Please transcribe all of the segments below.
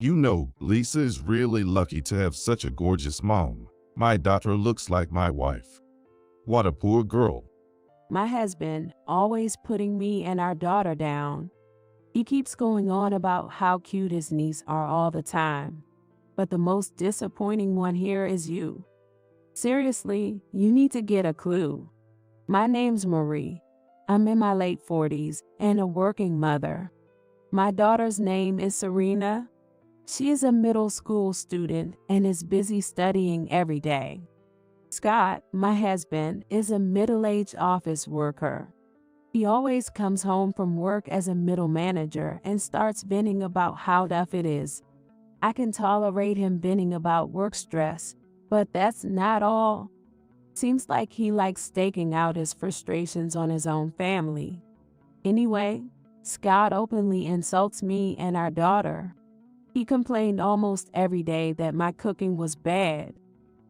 You know, Lisa is really lucky to have such a gorgeous mom. My daughter looks like my wife. What a poor girl. My husband always putting me and our daughter down. He keeps going on about how cute his niece are all the time. But the most disappointing one here is you. Seriously, you need to get a clue. My name's Marie. I'm in my late 40s and a working mother. My daughter's name is Serena. She is a middle school student and is busy studying every day. Scott, my husband, is a middle-aged office worker. He always comes home from work as a middle manager and starts venting about how tough it is. I can tolerate him venting about work stress, but that's not all. Seems like he likes staking out his frustrations on his own family. Anyway, Scott openly insults me and our daughter. He complained almost every day that my cooking was bad.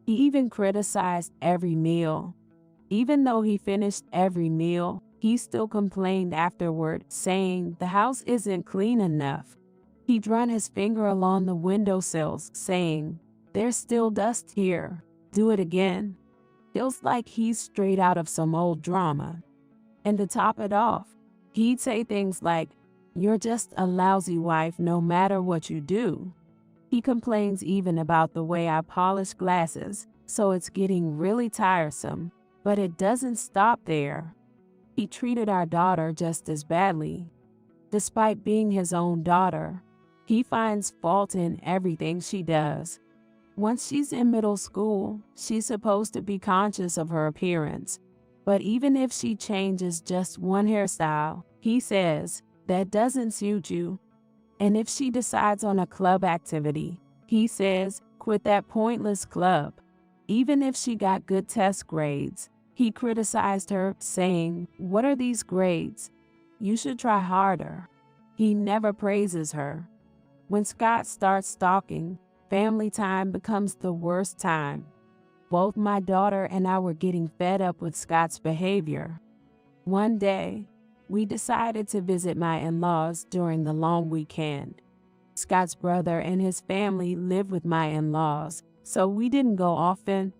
He even criticized every meal. Even though he finished every meal, he still complained afterward, saying the house isn't clean enough. He'd run his finger along the windowsills, saying, "There's still dust here. Do it again." Feels like he's straight out of some old drama. And to top it off, he'd say things like, "You're just a lousy wife no matter what you do." He complains even about the way I polish glasses, so it's getting really tiresome. But it doesn't stop there. He treated our daughter just as badly. Despite being his own daughter, he finds fault in everything she does. Once she's in middle school, she's supposed to be conscious of her appearance. But even if she changes just one hairstyle, he says, "That doesn't suit you." And if she decides on a club activity, he says, "Quit that pointless club." Even if she got good test grades, he criticized her, saying, "What are these grades? You should try harder." He never praises her. When Scott starts stalking, family time becomes the worst time. Both my daughter and I were getting fed up with Scott's behavior. One day, we decided to visit my in-laws during the long weekend. Scott's brother and his family live with my in-laws, so we didn't go often.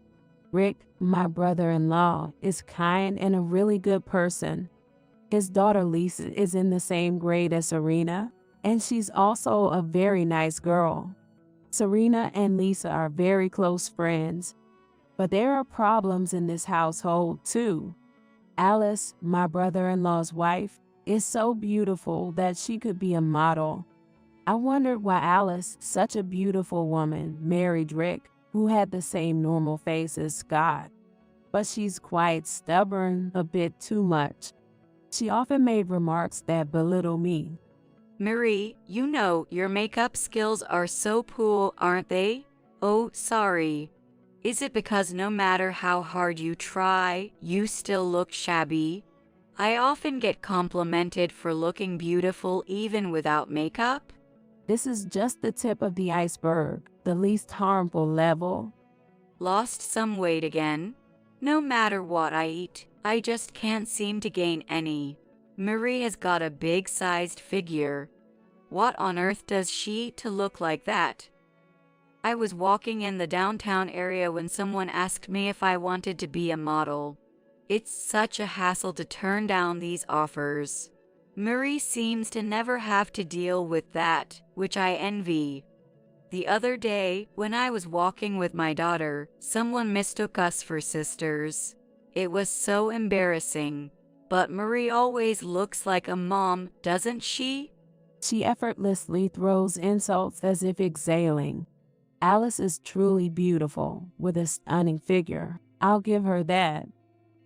Rick, my brother-in-law, is kind and a really good person. His daughter Lisa is in the same grade as Serena, and she's also a very nice girl. Serena and Lisa are very close friends. But there are problems in this household too. Alice, my brother-in-law's wife, is so beautiful that she could be a model. I wondered why Alice, such a beautiful woman, married Rick, who had the same normal face as Scott. But she's quite stubborn, a bit too much. She often made remarks that belittle me. Marie, you know your makeup skills are so poor, aren't they? Oh, sorry. Is it because no matter how hard you try, you still look shabby? I often get complimented for looking beautiful even without makeup. This is just the tip of the iceberg, the least harmful level. Lost some weight again? No matter what I eat, I just can't seem to gain any. Marie has got a big-sized figure. What on earth does she eat to look like that? I was walking in the downtown area when someone asked me if I wanted to be a model. It's such a hassle to turn down these offers. Marie seems to never have to deal with that, which I envy. The other day, when I was walking with my daughter, someone mistook us for sisters. It was so embarrassing. But Marie always looks like a mom, doesn't she? She effortlessly throws insults as if exhaling. Alice is truly beautiful, with a stunning figure. I'll give her that.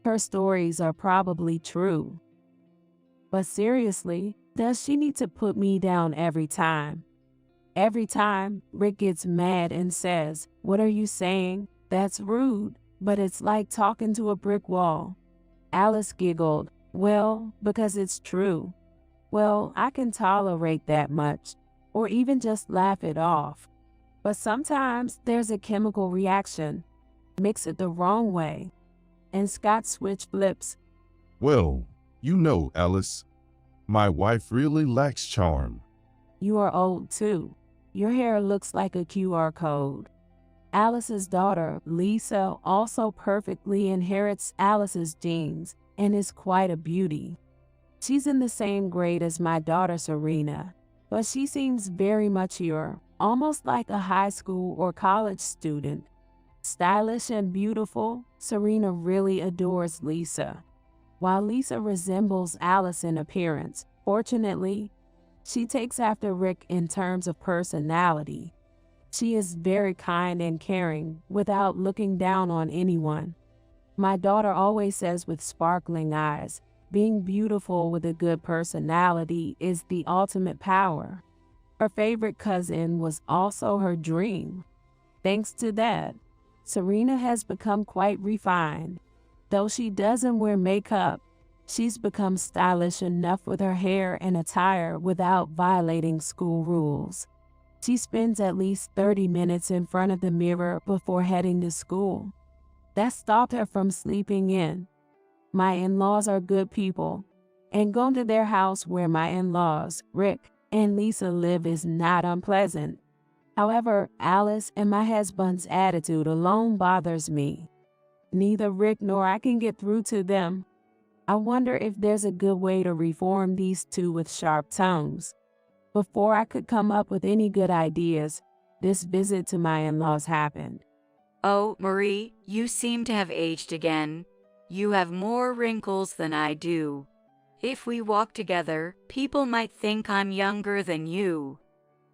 Her stories are probably true. But seriously, does she need to put me down every time? Every time, Rick gets mad and says, "What are you saying? That's rude." But it's like talking to a brick wall. Alice giggled, "Well, because it's true." Well, I can tolerate that much, or even just laugh it off. But sometimes there's a chemical reaction. Mix it the wrong way. And Scott switch flips. Well, you know, Alice, my wife really lacks charm. You are old too. Your hair looks like a QR code. Alice's daughter, Lisa, also perfectly inherits Alice's genes and is quite a beauty. She's in the same grade as my daughter, Serena, but she seems very mature, almost like a high school or college student. Stylish and beautiful, Serena really adores Lisa. While Lisa resembles Alice in appearance, fortunately, she takes after Rick in terms of personality. She is very kind and caring without looking down on anyone. My daughter always says with sparkling eyes, being beautiful with a good personality is the ultimate power. Her favorite cousin was also her dream. Thanks to that, Serena has become quite refined. Though she doesn't wear makeup, she's become stylish enough with her hair and attire without violating school rules. She spends at least 30 minutes in front of the mirror before heading to school. That stopped her from sleeping in. My in-laws are good people, and going to their house where my in-laws, Rick and Lisa, live is not unpleasant. However, Alice and my husband's attitude alone bothers me. Neither Rick nor I can get through to them. I wonder if there's a good way to reform these two with sharp tongues. Before I could come up with any good ideas, this visit to my in-laws happened. Oh, Marie, you seem to have aged again. You have more wrinkles than I do. If we walk together, people might think I'm younger than you.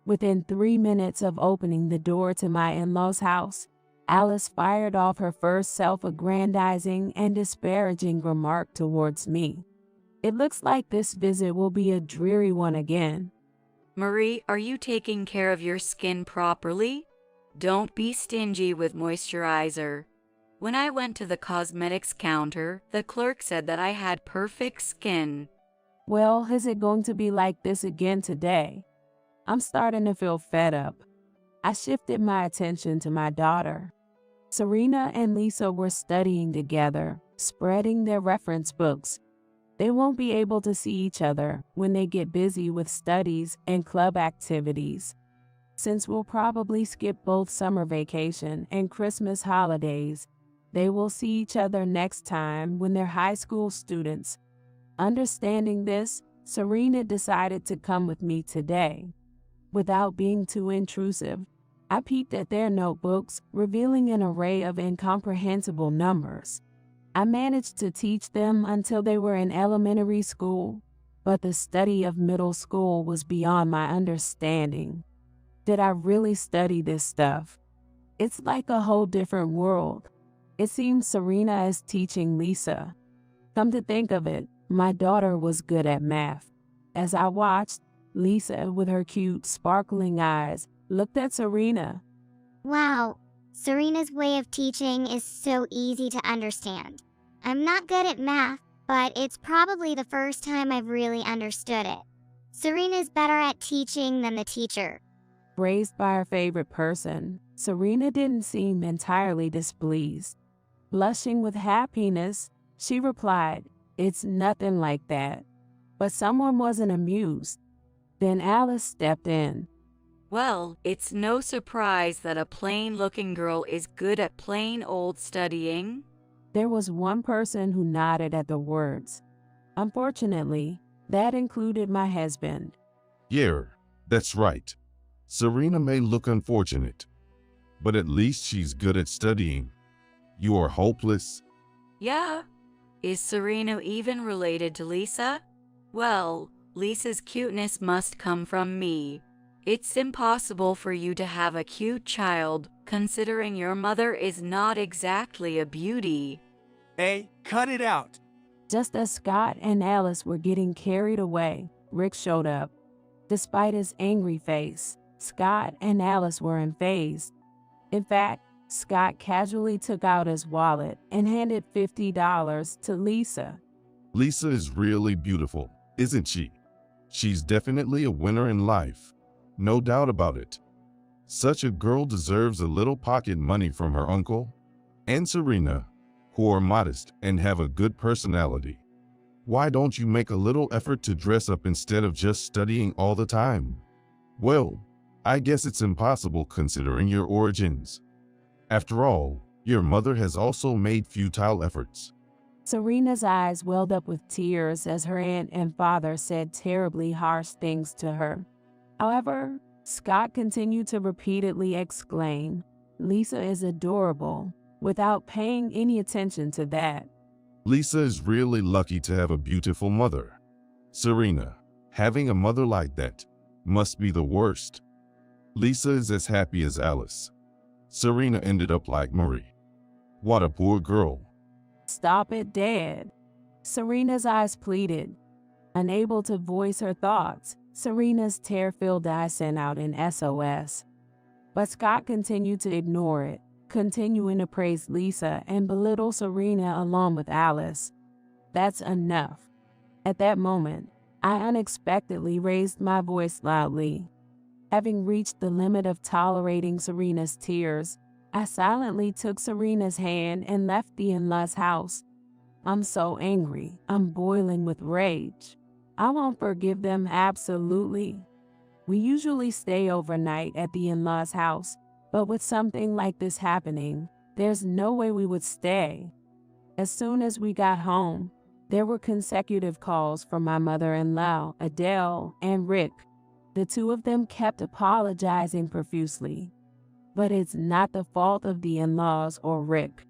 Within 3 minutes of opening the door to my in-laws' house, Alice fired off her first self-aggrandizing and disparaging remark towards me. It looks like this visit will be a dreary one again. Marie, are you taking care of your skin properly? Don't be stingy with moisturizer. When I went to the cosmetics counter, the clerk said that I had perfect skin. Well, is it going to be like this again today? I'm starting to feel fed up. I shifted my attention to my daughter. Serena and Lisa were studying together, spreading their reference books. They won't be able to see each other when they get busy with studies and club activities. Since we'll probably skip both summer vacation and Christmas holidays, they will see each other next time when they're high school students. Understanding this, Serena decided to come with me today. Without being too intrusive, I peeked at their notebooks, revealing an array of incomprehensible numbers. I managed to teach them until they were in elementary school, but the study of middle school was beyond my understanding. Did I really study this stuff? It's like a whole different world. It seems Serena is teaching Lisa. Come to think of it, my daughter was good at math. As I watched, Lisa, with her cute, sparkling eyes, looked at Serena. Wow, Serena's way of teaching is so easy to understand. I'm not good at math, but it's probably the first time I've really understood it. Serena's better at teaching than the teacher. Praised by her favorite person, Serena didn't seem entirely displeased. Blushing with happiness, she replied, "It's nothing like that." But someone wasn't amused. Then Alice stepped in. Well, it's no surprise that a plain-looking girl is good at plain old studying. There was one person who nodded at the words. Unfortunately, that included my husband. Yeah, that's right. Serena may look unfortunate, but at least she's good at studying. You are hopeless. Yeah. Is Serena even related to Lisa? Well, Lisa's cuteness must come from me. It's impossible for you to have a cute child, considering your mother is not exactly a beauty. Hey, cut it out. Just as Scott and Alice were getting carried away, Rick showed up. Despite his angry face, Scott and Alice were unfazed. In fact, Scott casually took out his wallet and handed $50 to Lisa. Lisa is really beautiful, isn't she? She's definitely a winner in life. No doubt about it. Such a girl deserves a little pocket money from her uncle and Serena, who are modest and have a good personality. Why don't you make a little effort to dress up instead of just studying all the time? Well, I guess it's impossible considering your origins. After all, your mother has also made futile efforts. Serena's eyes welled up with tears as her aunt and father said terribly harsh things to her. However, Scott continued to repeatedly exclaim, "Lisa is adorable," without paying any attention to that. Lisa is really lucky to have a beautiful mother. Serena, having a mother like that must be the worst. Lisa is as happy as Alice. Serena ended up like Marie. What a poor girl. "Stop it, Dad." Serena's eyes pleaded. Unable to voice her thoughts, Serena's tear-filled eyes sent out an SOS. But Scott continued to ignore it, continuing to praise Lisa and belittle Serena along with Alice. "That's enough." At that moment, I unexpectedly raised my voice loudly. Having reached the limit of tolerating Serena's tears, I silently took Serena's hand and left the in-law's house. I'm so angry. I'm boiling with rage. I won't forgive them, absolutely. We usually stay overnight at the in-law's house, but with something like this happening, there's no way we would stay. As soon as we got home, there were consecutive calls from my mother-in-law, Adele, and Rick. The two of them kept apologizing profusely. But it's not the fault of the in-laws or Rick.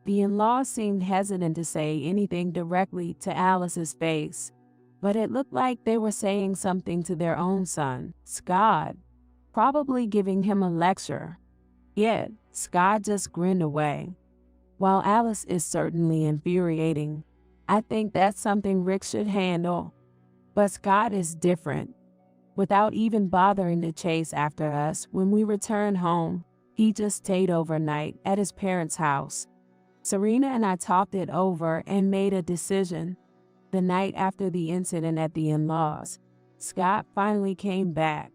The in-laws seemed hesitant to say anything directly to Alice's face, but it looked like they were saying something to their own son, Scott, probably giving him a lecture. Yet, Scott just grinned away. While Alice is certainly infuriating, I think that's something Rick should handle. But Scott is different. Without even bothering to chase after us when we returned home, he just stayed overnight at his parents' house. Serena and I talked it over and made a decision. The night after the incident at the in-laws, Scott finally came back.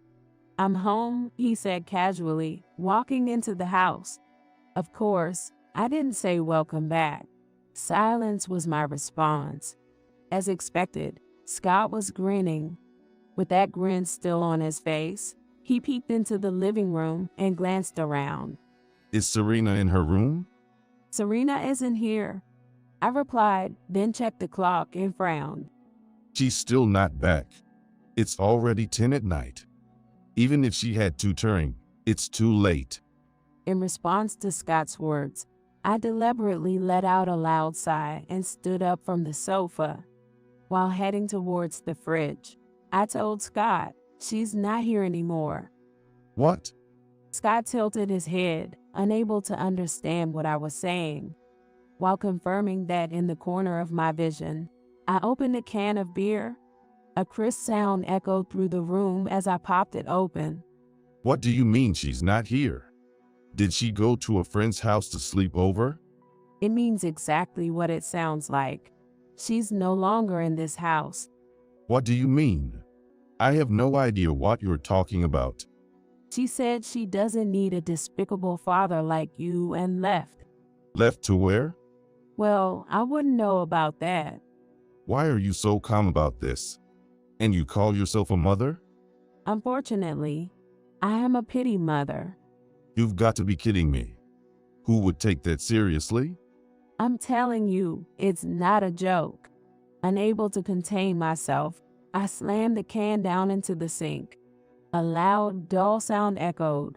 "I'm home," he said casually, walking into the house. Of course, I didn't say welcome back. Silence was my response. As expected, Scott was grinning. With that grin still on his face, he peeked into the living room and glanced around. Is Serena in her room? "Serena isn't here," I replied, then checked the clock and frowned. She's still not back. It's already 10 at night. Even if she had tutoring, it's too late. In response to Scott's words, I deliberately let out a loud sigh and stood up from the sofa. While heading towards the fridge, I told Scott, "She's not here anymore." What? Scott tilted his head, unable to understand what I was saying. While confirming that in the corner of my vision, I opened a can of beer. A crisp sound echoed through the room as I popped it open. What do you mean she's not here? Did she go to a friend's house to sleep over? It means exactly what it sounds like. She's no longer in this house. What do you mean? I have no idea what you're talking about. She said she doesn't need a despicable father like you and left. Left to where? Well, I wouldn't know about that. Why are you so calm about this? And you call yourself a mother? Unfortunately, I am a pity mother. You've got to be kidding me. Who would take that seriously? I'm telling you, it's not a joke. Unable to contain myself, I slammed the can down into the sink. A loud, dull sound echoed.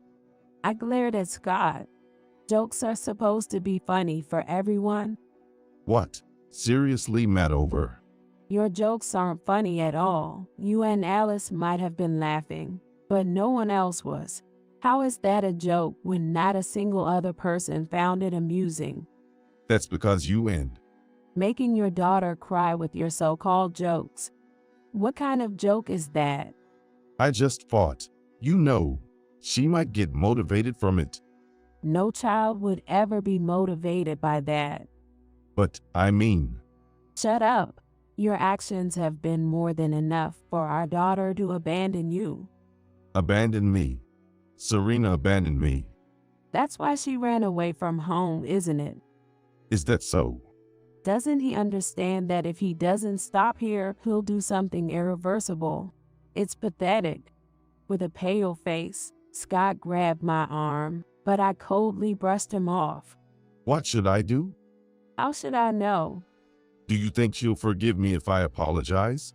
I glared at Scott. Jokes are supposed to be funny for everyone. What? Seriously, Madover? Your jokes aren't funny at all. You and Alice might have been laughing, but no one else was. How is that a joke when not a single other person found it amusing? That's because you and Making your daughter cry with your so-called jokes. What kind of joke is that? I just thought, she might get motivated from it. No child would ever be motivated by that. But, I mean, Shut up. Your actions have been more than enough for our daughter to abandon you. abandon me. Serena abandoned me. That's why she ran away from home, isn't it? Is that so? Doesn't he understand that if he doesn't stop here, he'll do something irreversible? It's pathetic. With a pale face, Scott grabbed my arm, but I coldly brushed him off. What should I do? How should I know? Do you think she'll forgive me if I apologize?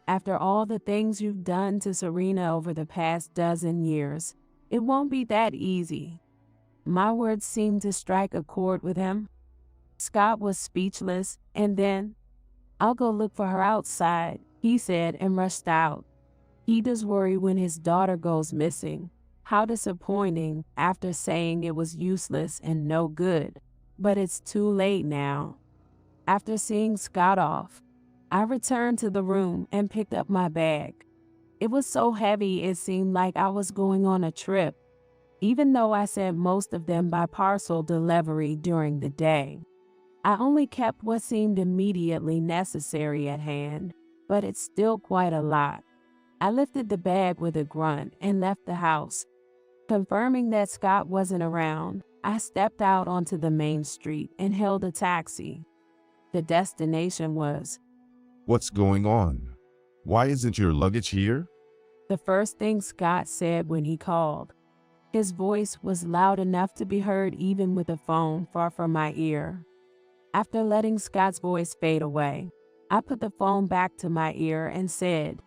After all the things you've done to Serena over the past dozen years, it won't be that easy. My words seemed to strike a chord with him. Scott was speechless, and then, "I'll go look for her outside," he said and rushed out. He does worry when his daughter goes missing. How disappointing after saying it was useless and no good. But it's too late now. After seeing Scott off, I returned to the room and picked up my bag. It was so heavy it seemed like I was going on a trip, even though I sent most of them by parcel delivery during the day. I only kept what seemed immediately necessary at hand, but it's still quite a lot. I lifted the bag with a grunt and left the house. Confirming that Scott wasn't around, I stepped out onto the main street and hailed a taxi. The destination was, What's going on? Why isn't your luggage here? the first thing Scott said when he called. His voice was loud enough to be heard even with the phone far from my ear. After letting Scott's voice fade away, I put the phone back to my ear and said,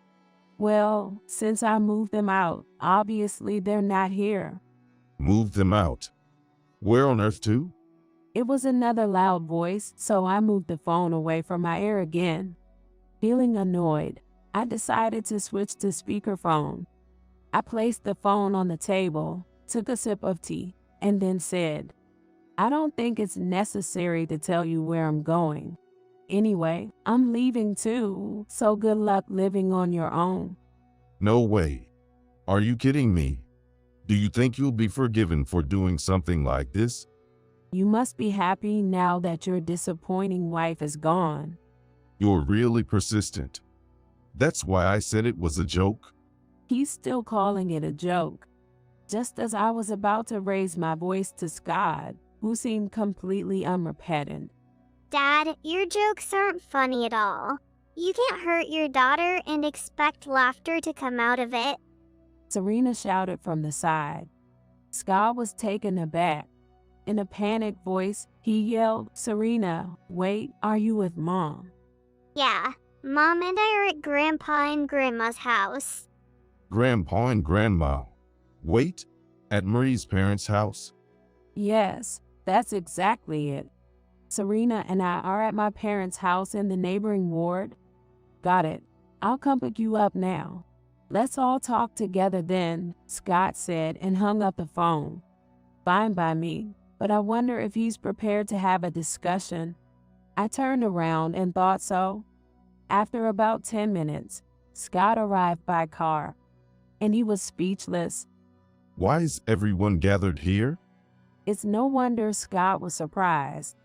"Well, since I moved them out, obviously they're not here." Move them out. Where on earth to? It was another loud voice, so I moved the phone away from my ear again. Feeling annoyed, I decided to switch to speakerphone. I placed the phone on the table, took a sip of tea, and then said, "I don't think it's necessary to tell you where I'm going. Anyway, I'm leaving too, so good luck living on your own." No way. Are you kidding me? Do you think you'll be forgiven for doing something like this? You must be happy now that your disappointing wife is gone. You're really persistent. That's why I said it was a joke. He's still calling it a joke. Just as I was about to raise my voice to Scott, who seemed completely unrepentant. Dad, your jokes aren't funny at all. You can't hurt your daughter and expect laughter to come out of it. Serena shouted from the side. Scott was taken aback. In a panicked voice, he yelled, "Serena, wait, are you with Mom?" Yeah, Mom and I are at Grandpa and Grandma's house. Grandpa and Grandma. Wait, at Marie's parents' house? Yes, that's exactly it. Serena and I are at my parents' house in the neighboring ward. Got it. I'll come pick you up now. Let's all talk together then, Scott said and hung up the phone. Fine by me, but I wonder if he's prepared to have a discussion. I turned around and thought so. After about 10 minutes, Scott arrived by car, and he was speechless. Why is everyone gathered here? It's no wonder Scott was surprised.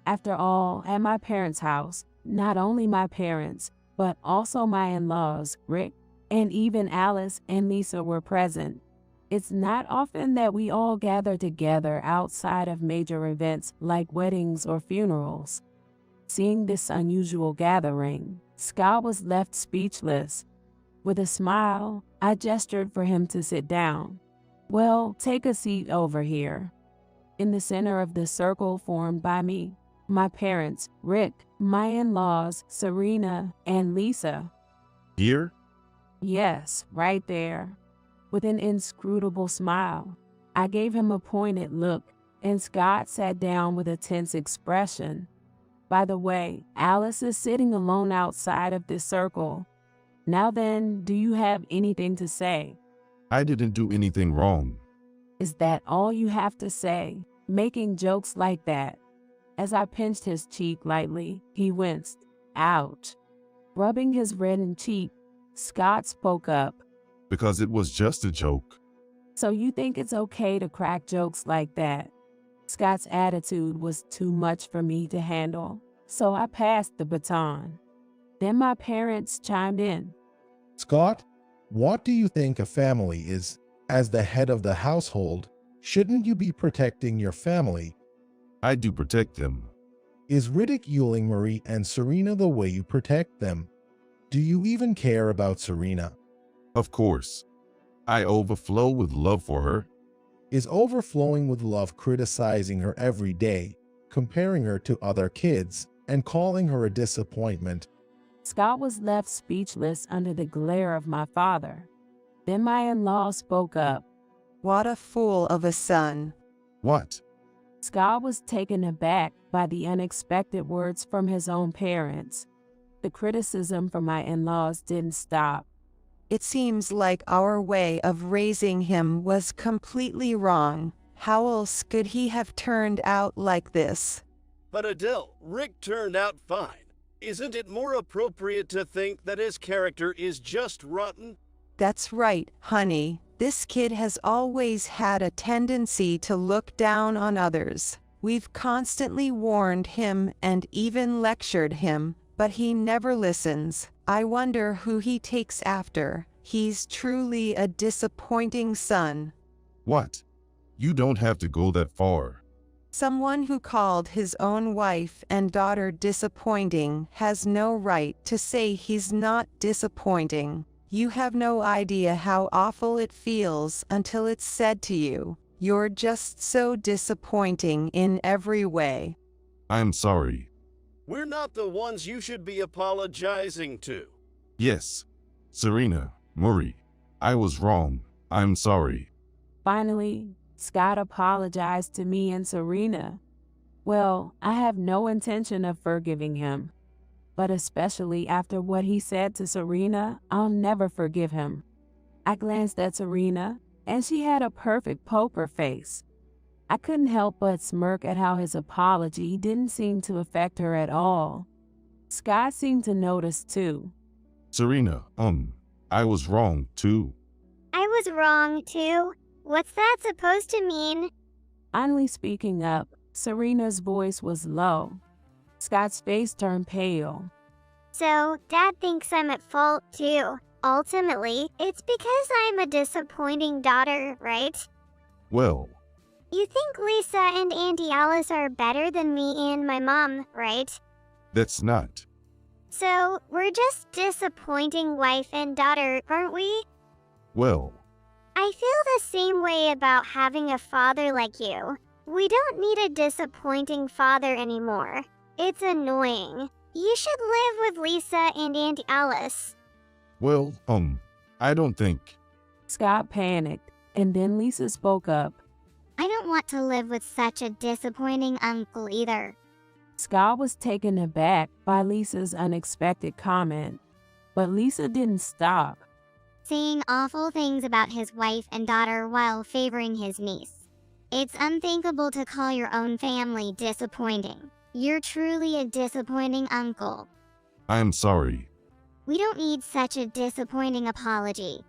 After all, at my parents' house, not only my parents, but also my in-laws, Rick, and even Alice and Lisa were present. It's not often that we all gather together outside of major events like weddings or funerals. Seeing this unusual gathering, Scott was left speechless. With a smile, I gestured for him to sit down. "Well, take a seat over here." In the center of the circle formed by me, my parents, Rick, my in-laws, Serena, and Lisa. Here? Yes, right there. With an inscrutable smile, I gave him a pointed look, and Scott sat down with a tense expression. By the way, Alice is sitting alone outside of this circle. Now then, do you have anything to say? I didn't do anything wrong. Is that all you have to say? Making jokes like that? As I pinched his cheek lightly, he winced. Ouch. Rubbing his reddened cheek, Scott spoke up. Because it was just a joke. So you think it's okay to crack jokes like that? Scott's attitude was too much for me to handle, so I passed the baton. Then my parents chimed in. Scott, what do you think a family is? As the head of the household, shouldn't you be protecting your family? I do protect them. Is ridiculing Marie and Serena the way you protect them? Do you even care about Serena? Of course. I overflow with love for her. Is overflowing with love criticizing her every day, comparing her to other kids, and calling her a disappointment? Scott was left speechless under the glare of my father. Then my in-law spoke up. What a fool of a son. What? Scott was taken aback by the unexpected words from his own parents. The criticism from my in-laws didn't stop. It seems like our way of raising him was completely wrong. How else could he have turned out like this? But Adele, Rick turned out fine. Isn't it more appropriate to think that his character is just rotten? That's right, honey. This kid has always had a tendency to look down on others. We've constantly warned him and even lectured him, but he never listens. I wonder who he takes after. He's truly a disappointing son. What? You don't have to go that far. Someone who called his own wife and daughter disappointing has no right to say he's not disappointing. You have no idea how awful it feels until it's said to you. You're just so disappointing in every way. I'm sorry. We're not the ones you should be apologizing to. Yes. Serena, Murray, I was wrong. I'm sorry. Finally, Scott apologized to me and Serena. Well, I have no intention of forgiving him. But especially after what he said to Serena, I'll never forgive him. I glanced at Serena, and she had a perfect poker face. I couldn't help but smirk at how his apology didn't seem to affect her at all. Scott seemed to notice too. Serena, I was wrong too. I was wrong too. What's that supposed to mean? Finally speaking up, Serena's voice was low. Scott's face turned pale. So, Dad thinks I'm at fault too. Ultimately, it's because I'm a disappointing daughter, right? Well, You think Lisa and Auntie Alice are better than me and my mom, right? that's not. So, we're just disappointing wife and daughter, aren't we? Well, I feel the same way about having a father like you. We don't need a disappointing father anymore. It's annoying. You should live with Lisa and Auntie Alice. well, I don't think. Scott panicked, and then Lisa spoke up. I don't want to live with such a disappointing uncle either. Scott was taken aback by Lisa's unexpected comment, but Lisa didn't stop. Saying awful things about his wife and daughter while favoring his niece. It's unthinkable to call your own family disappointing. You're truly a disappointing uncle. I'm sorry. We don't need such a disappointing apology.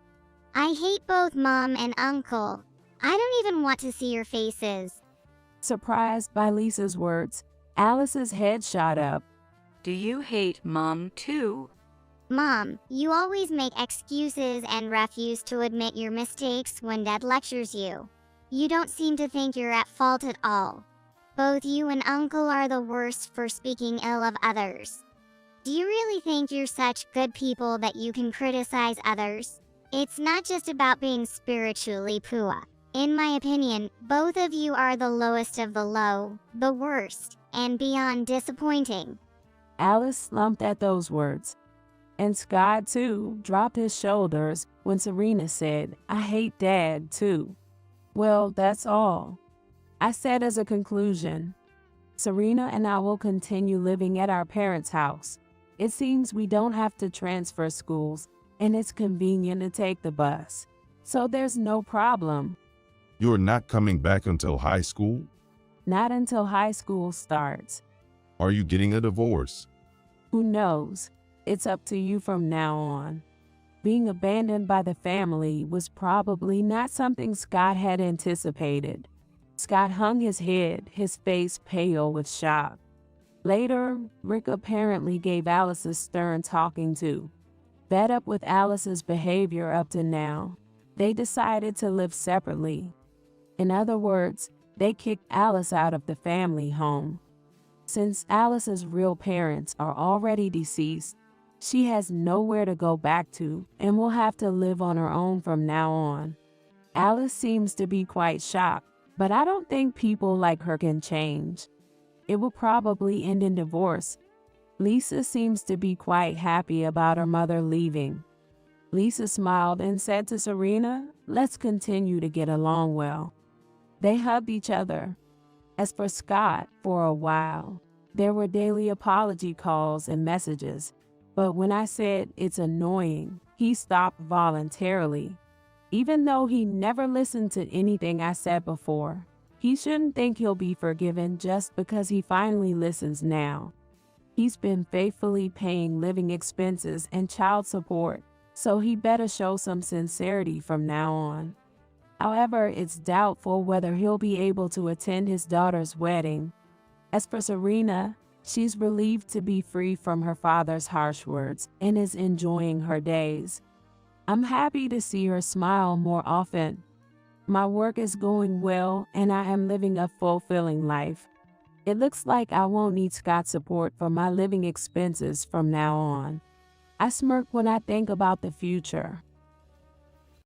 I hate both Mom and Uncle. I don't even want to see your faces. Surprised by Lisa's words, Alice's head shot up. Do you hate Mom too? Mom, you always make excuses and refuse to admit your mistakes when Dad lectures you. You don't seem to think you're at fault at all. Both you and Uncle are the worst for speaking ill of others. Do you really think you're such good people that you can criticize others? It's not just about being spiritually poor. In my opinion, both of you are the lowest of the low, the worst, and beyond disappointing. Alice slumped at those words. And Scott, too, dropped his shoulders when Serena said, I hate Dad, too. Well, that's all. I said as a conclusion, Serena and I will continue living at our parents' house. It seems we don't have to transfer schools, and it's convenient to take the bus. So there's no problem. You're not coming back until high school? Not until high school starts. Are you getting a divorce? Who knows? It's up to you from now on. Being abandoned by the family was probably not something Scott had anticipated. Scott hung his head, his face pale with shock. Later, Rick apparently gave Alice a stern talking to. Fed up with Alice's behavior up to now, they decided to live separately. In other words, they kicked Alice out of the family home. Since Alice's real parents are already deceased, She has nowhere to go back to and will have to live on her own from now on. Alice seems to be quite shocked, but I don't think people like her can change. It will probably end in divorce. Lisa seems to be quite happy about her mother leaving. Lisa smiled and said to Serena, "Let's continue to get along well." They hugged each other. As for Scott, for a while, there were daily apology calls and messages. But when I said it's annoying, he stopped voluntarily. Even though he never listened to anything I said before, he shouldn't think he'll be forgiven just because he finally listens now. He's been faithfully paying living expenses and child support, so he better show some sincerity from now on. However, it's doubtful whether he'll be able to attend his daughter's wedding. As for Serena, she's relieved to be free from her father's harsh words and is enjoying her days. I'm happy to see her smile more often. My work is going well and I am living a fulfilling life. It looks like I won't need Scott's support for my living expenses from now on. I smirk when I think about the future.